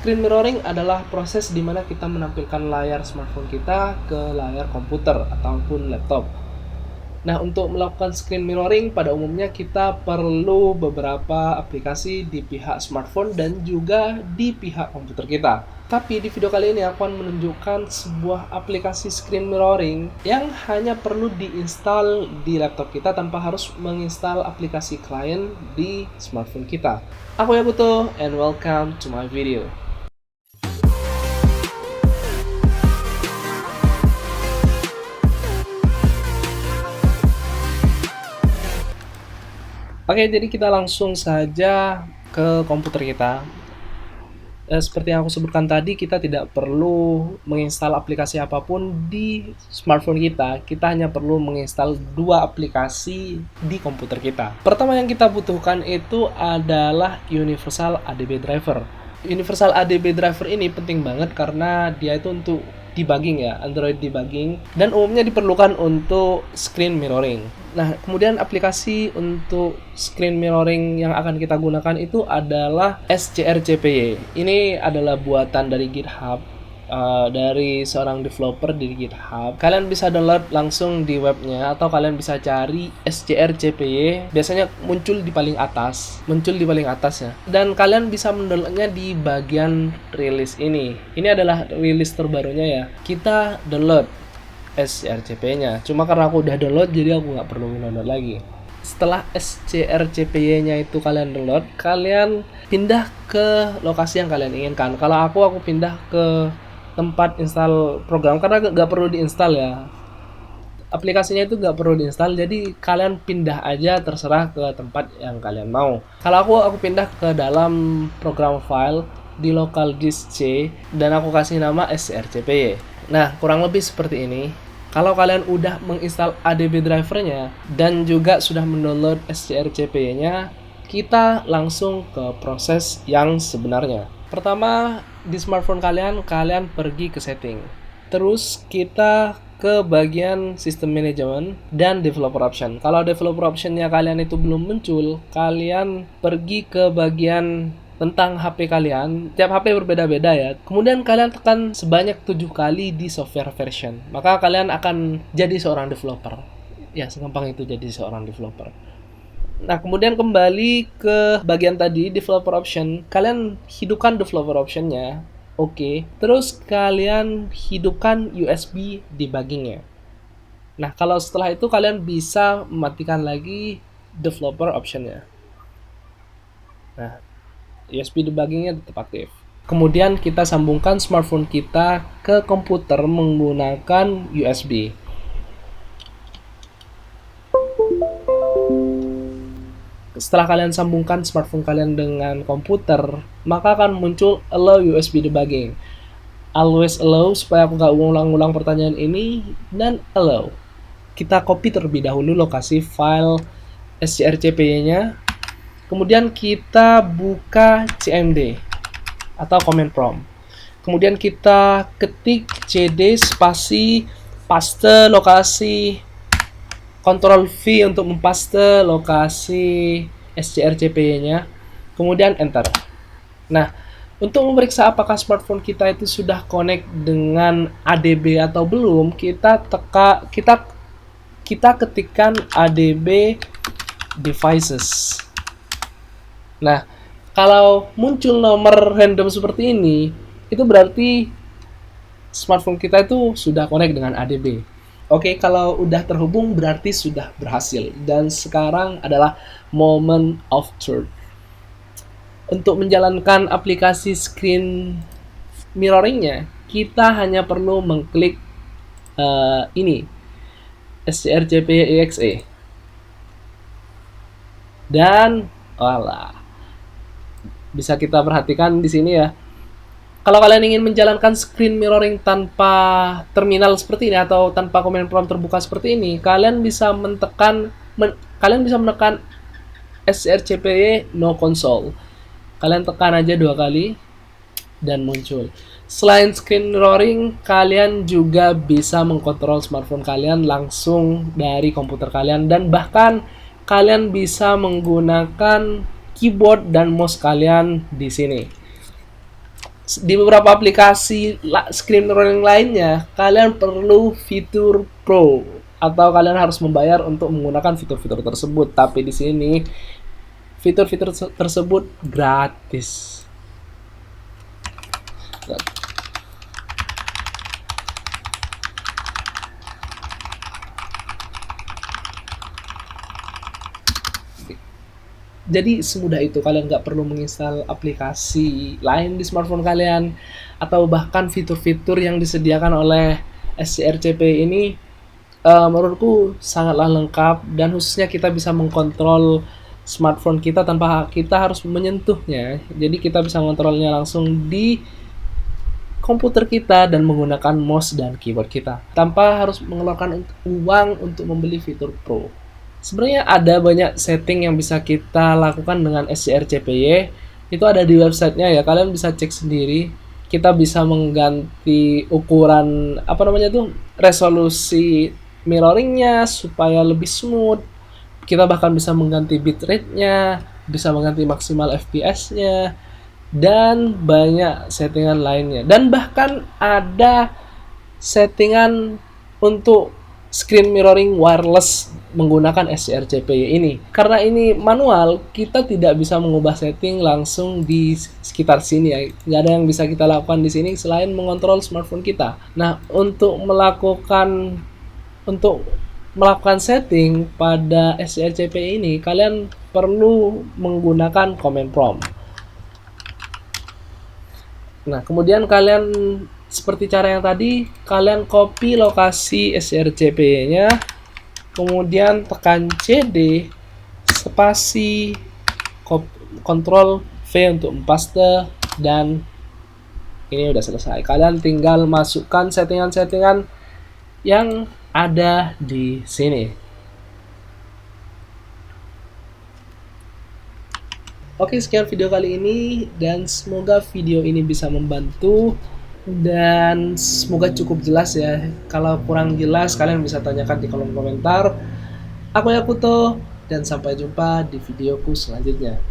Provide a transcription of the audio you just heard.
Screen mirroring adalah proses di mana kita menampilkan layar smartphone kita ke layar komputer ataupun laptop. Nah, untuk melakukan screen mirroring pada umumnya kita perlu beberapa aplikasi di pihak smartphone dan juga di pihak komputer kita. Tapi di video kali ini aku akan menunjukkan sebuah aplikasi screen mirroring yang hanya perlu diinstal di laptop kita tanpa harus menginstal aplikasi klien di smartphone kita. Aku Yakuto and welcome to my video. Oke, jadi kita langsung saja ke komputer kita. Seperti yang aku sebutkan tadi, kita tidak perlu menginstal aplikasi apapun di smartphone kita. Kita hanya perlu menginstal dua aplikasi di komputer kita. Pertama yang kita butuhkan itu adalah Universal ADB Driver. Universal ADB Driver ini penting banget karena dia itu untuk debugging ya, Android debugging, dan umumnya diperlukan untuk screen mirroring. Nah, kemudian aplikasi untuk screen mirroring yang akan kita gunakan itu adalah SCRCPY. Ini adalah buatan dari GitHub, dari seorang developer di GitHub. Kalian bisa download langsung di webnya atau kalian bisa cari SCRCPY. Biasanya muncul di paling atas ya. Dan kalian bisa mendownloadnya di bagian rilis ini. Ini adalah rilis terbarunya ya. Kita download SCRCPY-nya. Cuma karena aku udah download jadi aku nggak perlu download lagi. Setelah SCRCPY-nya itu kalian download, kalian pindah ke lokasi yang kalian inginkan. Kalau aku pindah ke tempat install program karena nggak perlu diinstal ya, aplikasinya itu nggak perlu diinstal, jadi kalian pindah aja terserah ke tempat yang kalian mau. Kalau aku pindah ke dalam program file di local disk C dan aku kasih nama SCRCPY. Nah, kurang lebih seperti ini. Kalau kalian udah menginstal ADB drivernya dan juga sudah mendownload SCRCPY-nya, kita langsung ke proses yang sebenarnya. Pertama, di smartphone kalian pergi ke setting. Terus kita ke bagian sistem manajemen dan developer option. Kalau developer optionnya kalian itu belum muncul, kalian pergi ke bagian tentang HP kalian. Tiap HP berbeda-beda ya. Kemudian kalian tekan sebanyak 7 kali di software version. Maka kalian akan jadi seorang developer. Ya, segampang itu jadi seorang developer. Nah, kemudian kembali ke bagian tadi, developer option. Kalian hidupkan developer optionnya. Oke. Terus kalian hidupkan USB debuggingnya. Nah, kalau setelah itu kalian bisa mematikan lagi developer optionnya. Nah, USB debuggingnya tetap aktif. Kemudian kita sambungkan smartphone kita ke komputer menggunakan USB. Setelah kalian sambungkan smartphone kalian dengan komputer, maka akan muncul allow USB debugging. Always allow supaya aku nggak ulang-ulang pertanyaan ini, dan allow. Kita copy terlebih dahulu lokasi file SCRCPY-nya. Kemudian kita buka CMD atau command prompt. Kemudian kita ketik cd spasi paste lokasi, Ctrl V untuk mempaste lokasi SCRCPY-nya, kemudian enter. Nah, untuk memeriksa apakah smartphone kita itu sudah connect dengan ADB atau belum, kita ketikkan ADB devices. Nah, kalau muncul nomor random seperti ini, itu berarti smartphone kita itu sudah connect dengan ADB. Oke, kalau udah terhubung berarti sudah berhasil. Dan sekarang adalah moment of truth. Untuk menjalankan aplikasi screen mirroringnya, kita hanya perlu mengklik ini, SCRCPY.exe. Dan bisa kita perhatikan di sini ya. Kalau kalian ingin menjalankan screen mirroring tanpa terminal seperti ini atau tanpa command prompt terbuka seperti ini, kalian bisa menekan SCRCPY no console. Kalian tekan aja 2 kali dan muncul. Selain screen mirroring, kalian juga bisa mengkontrol smartphone kalian langsung dari komputer kalian, dan bahkan kalian bisa menggunakan keyboard dan mouse kalian di sini. Di beberapa aplikasi screen recording lainnya, kalian perlu fitur Pro atau kalian harus membayar untuk menggunakan fitur-fitur tersebut. Tapi di sini fitur-fitur tersebut gratis. Jadi semudah itu, kalian nggak perlu menginstal aplikasi lain di smartphone kalian, atau bahkan fitur-fitur yang disediakan oleh SCRCP ini menurutku sangatlah lengkap, dan khususnya kita bisa mengkontrol smartphone kita tanpa kita harus menyentuhnya. Jadi kita bisa mengontrolnya langsung di komputer kita dan menggunakan mouse dan keyboard kita tanpa harus mengeluarkan uang untuk membeli fitur Pro. Sebenarnya ada banyak setting yang bisa kita lakukan dengan SCRCPY. Itu ada di websitenya ya, kalian bisa cek sendiri. Kita bisa mengganti ukuran resolusi mirroringnya supaya lebih smooth. Kita bahkan bisa mengganti bitrate-nya, bisa mengganti maksimal FPS-nya, dan banyak settingan lainnya. Dan bahkan ada settingan untuk screen mirroring wireless menggunakan SCRCPY ini. Karena ini manual, kita tidak bisa mengubah setting langsung di sekitar sini ya. Nggak ada yang bisa kita lakukan di sini selain mengontrol smartphone kita. Nah, untuk melakukan setting pada SCRCPY ini, kalian perlu menggunakan command prompt. Nah, kemudian kalian seperti cara yang tadi, kalian copy lokasi SCRCPY-nya, kemudian tekan CD, spasi, Ctrl V untuk paste, dan ini udah selesai. Kalian tinggal masukkan settingan-settingan yang ada di sini. Oke, sekian video kali ini, dan semoga video ini bisa membantu dan semoga cukup jelas ya. Kalau kurang jelas kalian bisa tanyakan di kolom komentar. Aku Yakuto, dan sampai jumpa di videoku selanjutnya.